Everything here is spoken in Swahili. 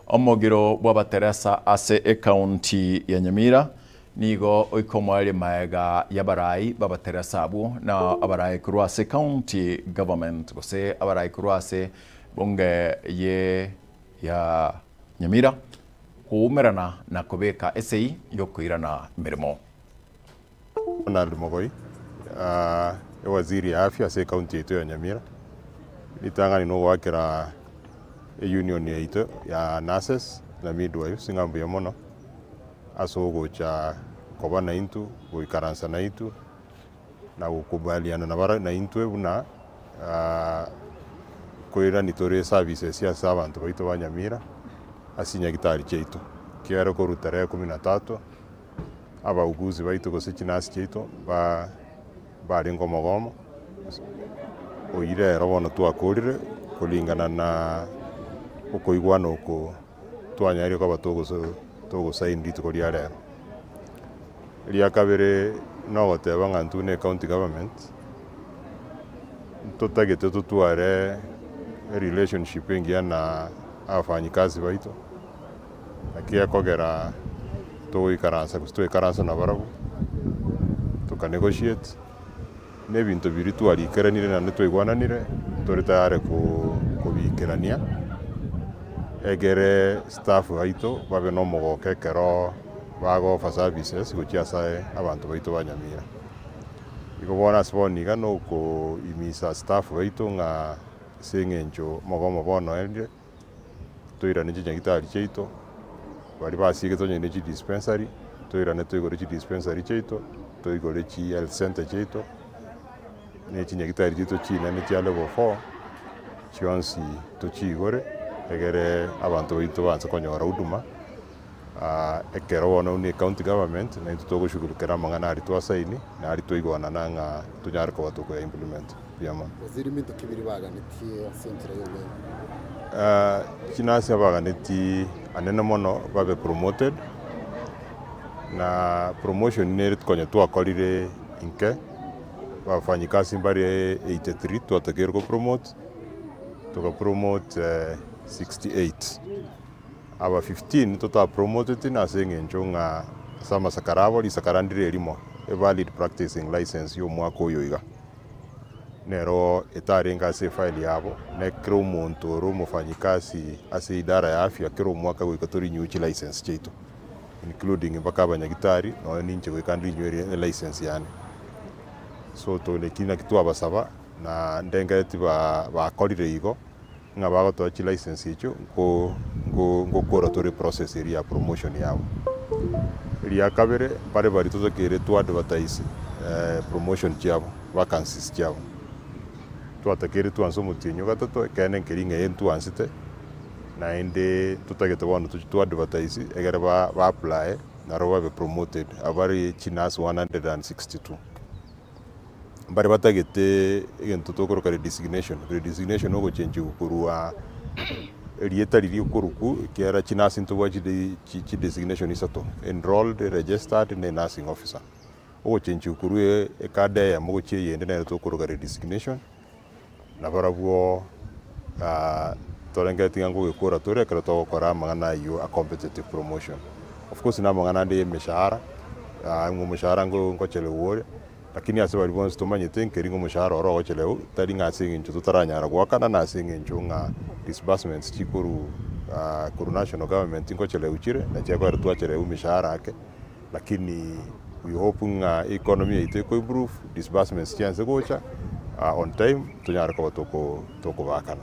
omogiro bwabateresa ase ekaunti ya Nyamira nigo oikomwari maega yabarai babateresa abo na abarai kurwa ase county government gose abarai kurwa ase bunge ye ya Nyamira kuumerana na kubeka esei yokuirana mirimo. Ronald Mogoi waziri ya afya ase county yetu ya Nyamira litangani no wakira union yetu ya nurses na midwives ngambo ya mono aso gocha koba na intu goikaransa na itu na ukubaliana na bara na intu ebuna koira nitore services ya abantu baito ba Nyamira asinya gitari cheito kiaro ko rutare 13 abauguzi baito gose kinasi cheito bari ngomogomo oire robono twakorire kulingana na ukoigwana uko twanyari ko batogo sign dit ko liare lia kabere no goteba ngantu ne county government tutagete tutuare relationship ingia na afanyikazi baito akia kogera tuikaransa na barabu tukanegotiate ne bintu biri twalikeranire na netwaigwananire turi tayari kubikerania egere staff baito babe no mogoke kero bago for services guchiasae abantu baito ba Nyamira iko bona sponiga no ko imisa staff baito nga sengenjo mogomo bono ende toira ne gitari cheito bari basige tonye ne dispensary toira ne toigore dispensary cheito toigore health center cheito ne gitari cheito china ne chia level 4 chionsi tochigore egere abantu baito banza konyora huduma ekero wono ni county government na tutogo shughulika mangana ari twasaini na ari toigwana nanga tunyar ko batuko ya implement yama waziri minto kibiri baganitie centre yobe kinasi baganiti anene mono babe promoted na promotion ne konya twakorire inke bafanyikazi mbari 83 twategera ko promote tuka promote 68 aba 15 tota promoted na sengenjo nga sama sakarabo li sakarandire limo a valid practicing license yo mwaka oyoiga nero etarenga se file yabo ne kero muntu ro mufanyikazi ase idara ya afya kero mwaka goikatori nyuchi license cheito including mpaka abanyagitari no ninche goikandi nywe license yani so to ne kina kitu abasaba na ndenga eti ba korire igo nga bago to chi license icho go korotore process area promotion yabo ria kabere bare bari to kere to advertise promotion chabo vacancies chabo to atakere to anso mutinyo gatoto kene keringa yentu ansite na ende tutagete wano to advertise egere ba apply na roba be promoted abari chinas 162 bari batagete egento tokoro kare designation ogo change ukurua rieta riri ukuruku kiara chinas into waji chi designation isato enrolled registered ne nursing officer ogo change ukuru ekade ya mogo chie yende na tokoro kare designation na barabuo torengeti yango gekora tore kare to kora mangana yo a competitive promotion of course na mangana de mishahara mishahara ngo chele wore lakini ase bali bonse tomanyete nkeringo mushahara oro ocheleo tari nga singincho tutaranyara gwakana na singincho nga disbursements chikuru kuru national government ngo chele uchire na cheko rtua chele mishahara yake lakini we hope nga economy ite ko improve disbursements chance gocha on time tunyara ko toko bakana.